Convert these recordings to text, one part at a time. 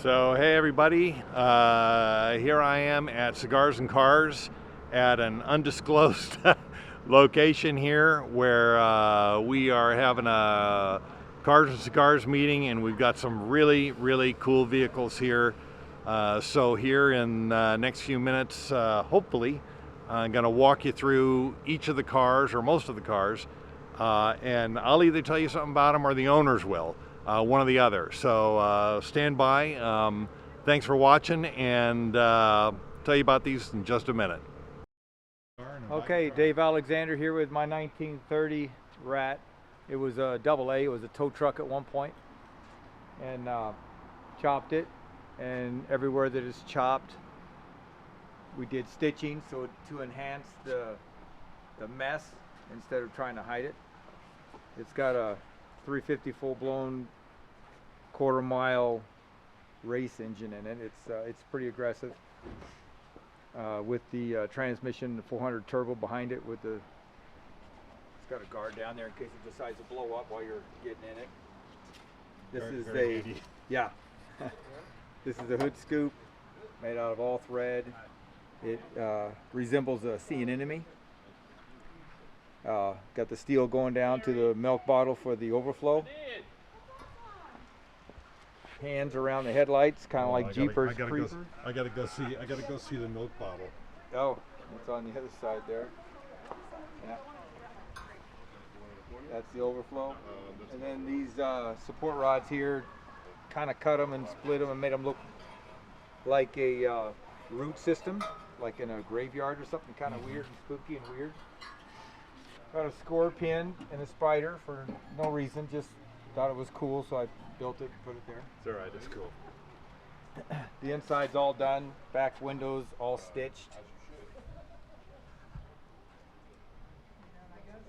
So hey everybody, here I am at Cigars and Cars at an undisclosed location here where we are having a Cars and Cigars meeting, and we've got some really cool vehicles here. So here in the next few minutes, hopefully, I'm going to walk you through each of the cars, or most of the cars, and I'll either tell you something about them or the owners will. One or the other. So stand by. Thanks for watching, and tell you about these in just a minute. Okay, Dave Alexander here with my 1930 Rat. It was a double A. It was a tow truck at one point, and chopped it. And everywhere that it's chopped, we did stitching so to enhance the mess instead of trying to hide it. It's got a 350 full-blown quarter-mile race engine in it. It's pretty aggressive with the transmission, the 400 turbo behind it. It's got a guard down there in case it decides to blow up while you're getting in it. This is a hood scoop made out of all thread. It resembles a Sea Anemone. Got the steel going down to the milk bottle for the overflow. Hands around the headlights, kind of like Jeepers Creepers. I gotta go see the milk bottle. Oh, it's on the other side there. Yeah. That's the overflow. And then these support rods here, kind of cut them and split them and made them look like a root system, like in a graveyard or something, kind of weird and spooky and weird. Got a score pin and a spider for no reason, just thought it was cool, so I built it and put it there. It's alright, it's cool. The inside's all done, back windows all stitched.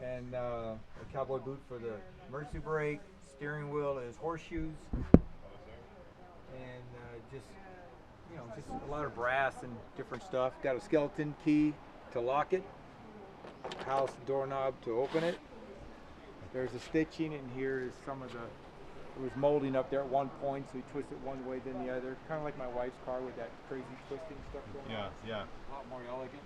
And a cowboy boot for the emergency brake, steering wheel is horseshoes, and just a lot of brass and different stuff. Got a skeleton key to lock it. House doorknob to open it. There's a stitching, and here is some of it was molding up there at one point, so we twist it one way then the other. Kind of like my wife's car with that crazy twisting stuff going on. Yeah. A lot more elegant.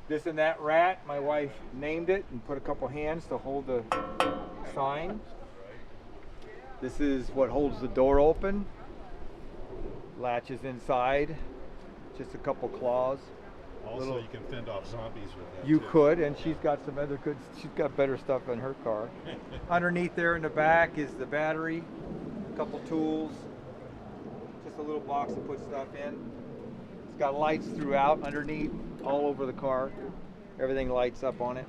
This and that Rat, my wife named it and put a couple hands to hold the sign. This is what holds the door open. Latches inside. Just a couple claws. Also, you can fend off zombies with that. You too. could, and she's got some other good. She's got better stuff in her car. Underneath there in the back is the battery, a couple tools, just a little box to put stuff in. It's got lights throughout, underneath, all over the car. Everything lights up on it.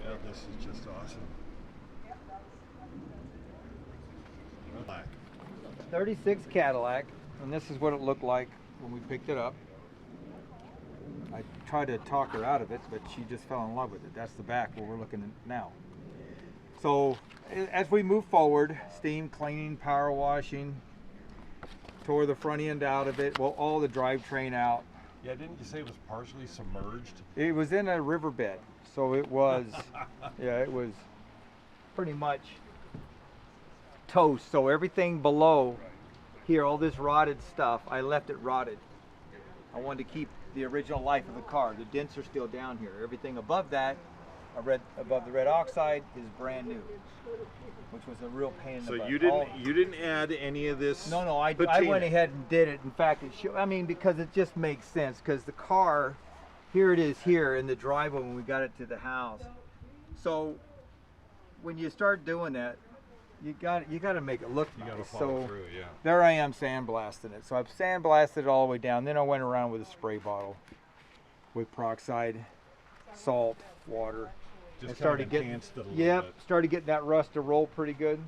Yeah, this is just awesome. Black. 36 Cadillac, and this is what it looked like when we picked it up. I tried to talk her out of it, but she just fell in love with it. That's the back where we're looking at now. So as we move forward, steam cleaning, power washing, tore the front end out of it, well, all the drivetrain out. Yeah, didn't you say it was partially submerged? It was in a riverbed, so it was, yeah, it was pretty much toast. So everything below here, all this rotted stuff, I left it rotted. I wanted to keep the original life of the car. The dents are still down here. Everything above that, above the red oxide, is brand new, which was a real pain in the butt. So you didn't add any of this? No, I went ahead and did it. In fact, because it just makes sense, because the car, here it is here in the driveway when we got it to the house. So when you start doing that, you got to make it look nice. You got to follow through, yeah. There I am sandblasting it. So I've sandblasted it all the way down. Then I went around with a spray bottle with peroxide, salt, water. Just started kind of enhanced it a little bit. Started getting that rust to roll pretty good.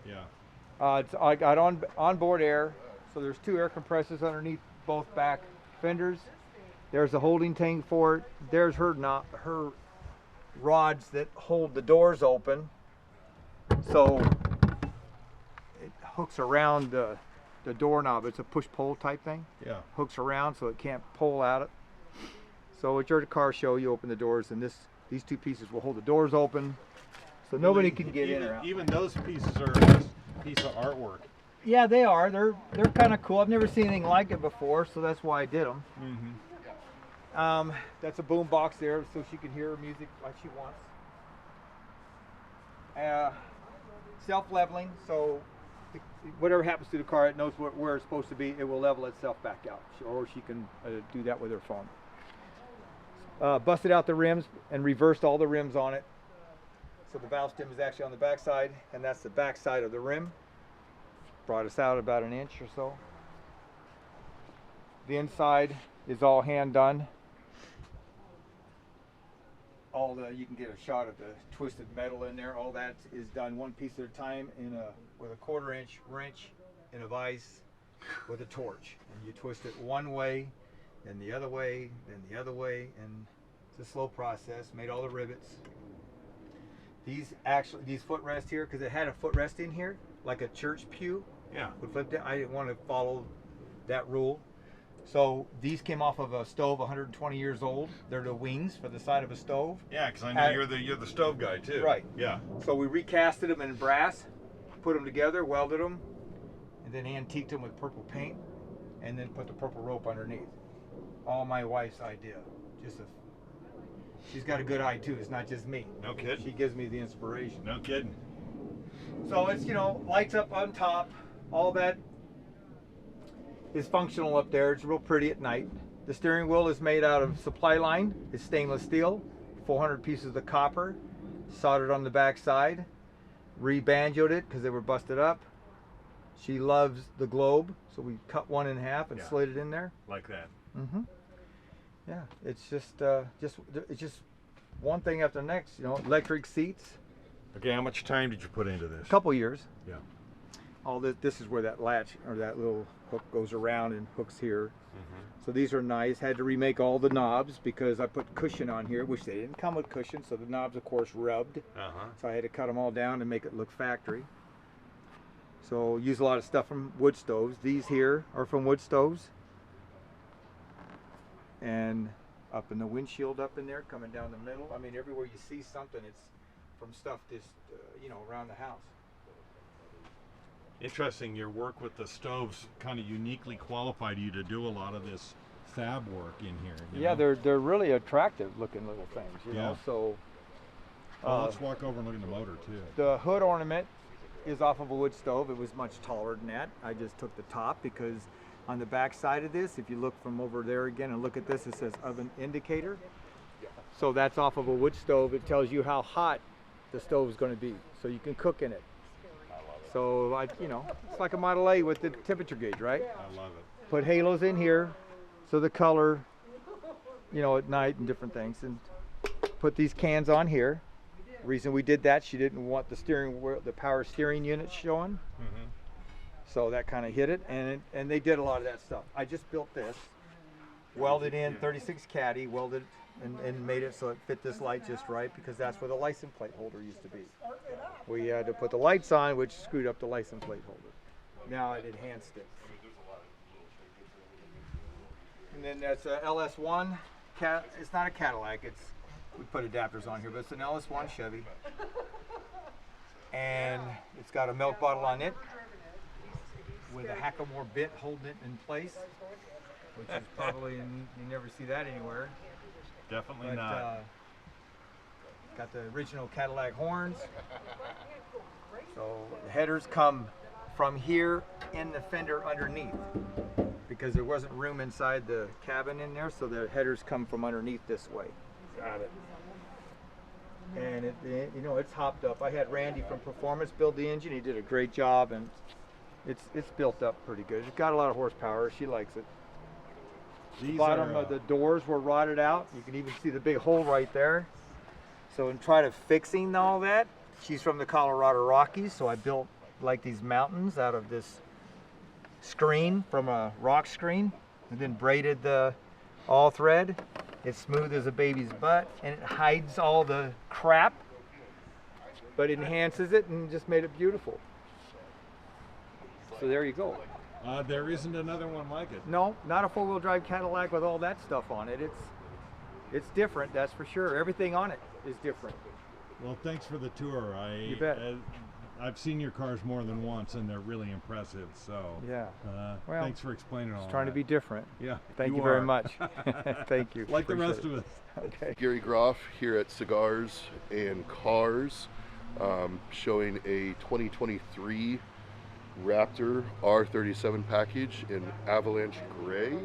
Yeah. I got onboard air, so there's two air compressors underneath both back fenders. There's a holding tank for it. There's her rods that hold the doors open. So it hooks around the doorknob. It's a push-pull type thing. Yeah. Hooks around so it can't pull out it. So at your car show, you open the doors, and these two pieces will hold the doors open, so nobody can get in or out. Even those pieces are piece of artwork. Yeah, they are. They're kind of cool. I've never seen anything like it before, so that's why I did them. That's a boom box there, so she can hear music like she wants. Self-leveling, so whatever happens to the car, it knows where it's supposed to be. It will level itself back out, or she can do that with her phone. Busted out the rims and reversed all the rims on it. So the valve stem is actually on the back side, and that's the back side of the rim. Brought us out about an inch or so. The inside is all hand done. You can get a shot of the twisted metal in there. All that is done one piece at a time with a 1/4 inch wrench in a vise with a torch. And you twist it one way, then the other way, then the other way, and it's a slow process. Made all the rivets. These footrests here, because it had a footrest in here, like a church pew. Yeah. Would flip down. I didn't want to follow that rule. So these came off of a stove 120 years old. They're the wings for the side of a stove. Yeah, because I know you're the stove guy too. Right. Yeah. So we recasted them in brass, put them together, welded them, and then antiqued them with purple paint, and then put the purple rope underneath. All my wife's idea. She's got a good eye too. It's not just me. No kidding. She gives me the inspiration. No kidding. So it's, lights up on top. All that is functional up there. It's real pretty at night. The steering wheel is made out of supply line. It's stainless steel, 400 pieces of copper, soldered on the back side. Re-banjoed it because they were busted up. She loves the globe, so we cut one in half and slid it in there. Like that. Mm-hmm. Yeah, it's just one thing after the next. Electric seats. Okay, how much time did you put into this? A couple years. Yeah. All this is where that latch or that little hook goes around and hooks here. So these are nice. Had to remake all the knobs because I put cushion on here, which they didn't come with cushion, so the knobs of course rubbed. So I had to cut them all down and make it look factory. So use a lot of stuff from wood stoves. These here are from wood stoves. And up in the windshield up in there, coming down the middle. I mean, everywhere you see something, it's from stuff just around the house. Interesting, your work with the stoves kind of uniquely qualified you to do a lot of this fab work in here. Yeah, they're really attractive looking little things, you know. So let's walk over and look at the motor too. The hood ornament is off of a wood stove. It was much taller than that. I just took the top because on the back side of this, if you look from over there again and look at this, it says oven indicator. So that's off of a wood stove. It tells you how hot the stove is going to be, so you can cook in it. So it's like a Model A with the temperature gauge, right? I love it. Put halos in here, so the color, at night and different things, and put these cans on here. The reason we did that, she didn't want the power steering unit showing. So that kind of hit it, and they did a lot of that stuff. I just built this, welded in 36 caddy, welded and made it so it fit this light just right, because that's where the license plate holder used to be. We had to put the lights on, which screwed up the license plate holder. Now it enhanced it. And then that's a LS1. It's not a Cadillac. We put adapters on here, but it's an LS1 Chevy. And it's got a milk bottle on it with a Hackamore bit holding it in place, which is probably, you never see that anywhere. Definitely not. Got the original Cadillac horns. So the headers come from here in the fender underneath, because there wasn't room inside the cabin in there, so the headers come from underneath this way. Got it. And it's hopped up. I had Randy from Performance build the engine. He did a great job, and it's built up pretty good. It's got a lot of horsepower. She likes it. The bottom of the doors were rotted out. You can even see the big hole right there. So in trying to fixing all that, she's from the Colorado Rockies, so I built like these mountains out of this screen from a rock screen, and then braided the all thread. It's smooth as a baby's butt, and it hides all the crap, but enhances it and just made it beautiful. So there you go. There isn't another one like it. No, not a four-wheel drive Cadillac with all that stuff on it. It's different, that's for sure. Everything on it is different. Well, thanks for the tour. You bet. I've seen your cars more than once, and they're really impressive. So Yeah. well, thanks for explaining all. Just trying to be different. Yeah. Thank you very much. Thank you. Like the Appreciate rest of us. Okay. Gary Groff here at Cigars and Cars, showing a 2023 Raptor R37 package in Avalanche Gray.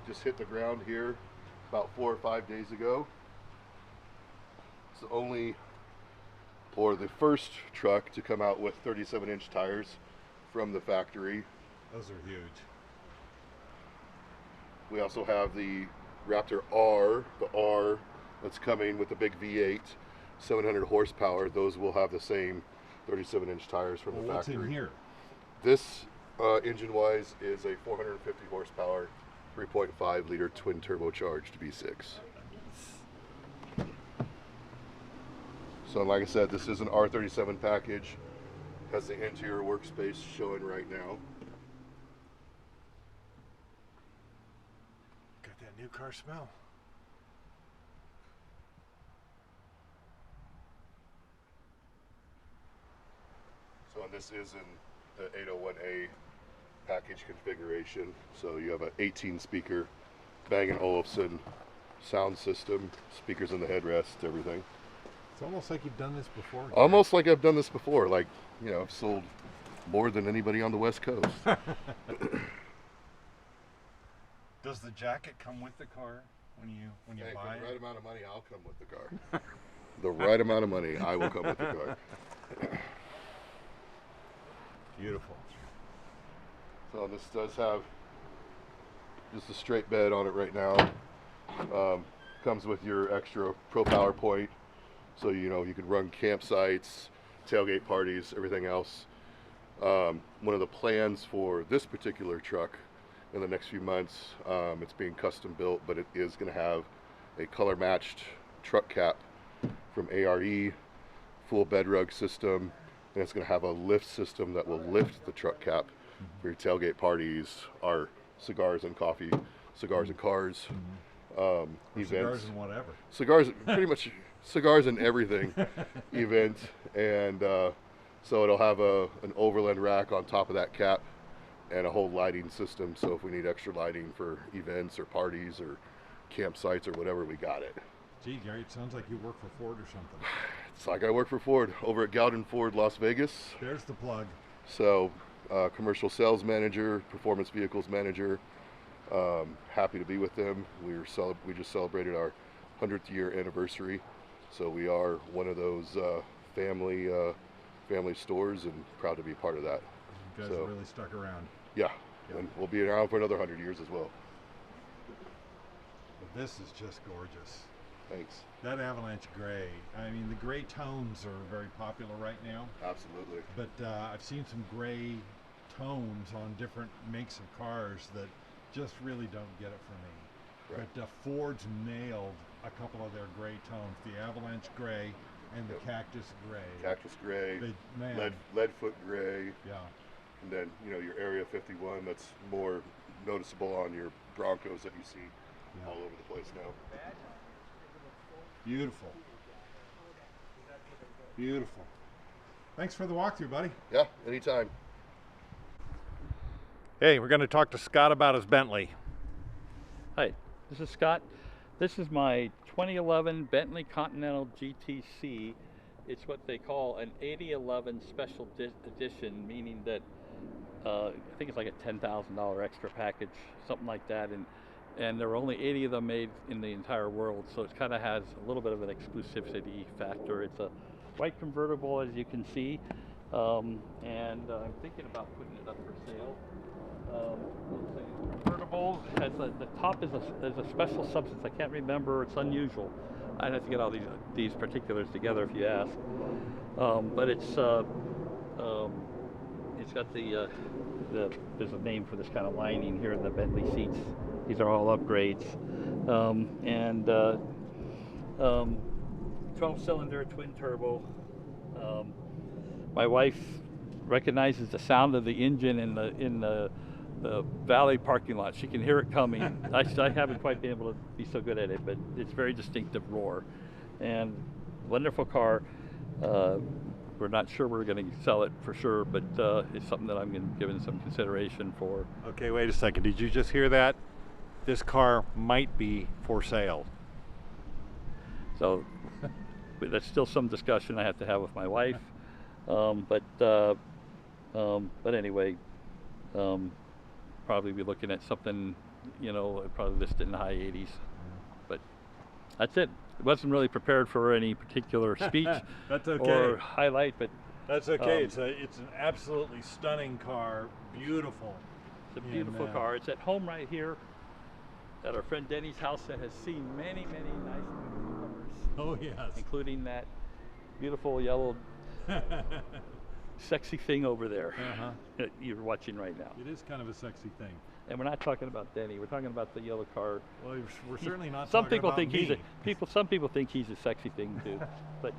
Just hit the ground here about 4 or 5 days ago. It's the first truck to come out with 37-inch tires from the factory. Those are huge. We also have the Raptor R, the R that's coming with the big V8, 700 horsepower. Those will have the same 37-inch tires from the factory. What's in here? This, engine-wise, is a 450 horsepower, 3.5 liter twin turbocharged V6. So like I said, this is an R37 package. Has the interior workspace showing right now. Got that new car smell. So and this is in the 801A package configuration. So you have an 18 speaker Bang & Olufsen sound system, speakers in the headrest, everything. It's almost like you've done this before. Gary. Almost like I've done this before. Like, you know, I've sold more than anybody on the West Coast. Does the jacket come with the car when you Hey, buy for the it? right amount of money, I'll come with the car. The right amount of money, I will come with the car. Beautiful. So this does have just a straight bed on it right now. Comes with your extra Pro Power Point, so you know you can run campsites, tailgate parties, everything else. One of the plans for this particular truck in the next few months, it's being custom built, but it is going to have a color matched truck cap from ARE, full bed rug system, and it's going to have a lift system that will lift the truck cap for your tailgate parties, our cigars and coffee, cigars and cars, events. Cigars and whatever. Cigars, pretty much cigars and everything event. And so it'll have an overland rack on top of that cap and a whole lighting system. So if we need extra lighting for events or parties or campsites or whatever, we got it. Gee, Gary, it sounds like you work for Ford or something. It's like I work for Ford over at Gowden Ford, Las Vegas. There's the plug. So commercial sales manager, performance vehicles manager. Happy to be with them. We just celebrated our 100th year anniversary, so we are one of those family stores, and proud to be part of that. You guys really stuck around. Yeah, and we'll be around for another 100 years as well. But this is just gorgeous. Thanks. That Avalanche Gray. I mean, the gray tones are very popular right now. Absolutely. But I've seen some gray tones on different makes of cars that just really don't get it for me. Right. But Ford's nailed a couple of their gray tones, the Avalanche Gray and the Cactus Gray. Cactus Gray, Man, Leadfoot Gray, yeah. and then your Area 51 that's more noticeable on your Broncos that you see all over the place now. Beautiful. Beautiful. Thanks for the walkthrough, buddy. Yeah, anytime. Hey, we're going to talk to Scott about his Bentley. Hi, this is Scott. This is my 2011 Bentley Continental GTC. It's what they call an 8011 special edition, meaning that I think it's like a $10,000 extra package, something like that. And there are only 80 of them made in the entire world, so it kind of has a little bit of an exclusivity factor. It's a white convertible, as you can see, and I'm thinking about putting it up for sale. Convertible has the top is a special substance. I can't remember. It's unusual. I'd have to get all these particulars together if you ask. But it's got there's a name for this kind of lining here in the Bentley seats. These are all upgrades, and 12-cylinder twin turbo. My wife recognizes the sound of the engine in the Valley parking lot. She can hear it coming. I haven't quite been able to be so good at it, but it's very distinctive roar, and wonderful car. We're not sure we're going to sell it for sure, but it's something that I'm going to give it some consideration for. Okay, wait a second. Did you just hear that? This car might be for sale. So but that's still some discussion I have to have with my wife. But anyway, probably be looking at something, you know, probably listed in the high 80s. But that's it. Wasn't really prepared for any particular speech That's okay. or highlight, but That's okay. It's an absolutely stunning car. Beautiful. it's a beautiful car. It's at home right here at our friend Denny's house that has seen many, many nice cars, Oh yes. including that beautiful yellow sexy thing over there that you're watching right now. It is kind of a sexy thing. And we're not talking about Denny. We're talking about the yellow car. Well, we're certainly not Some talking people about think me. Some people think he's a sexy thing too. But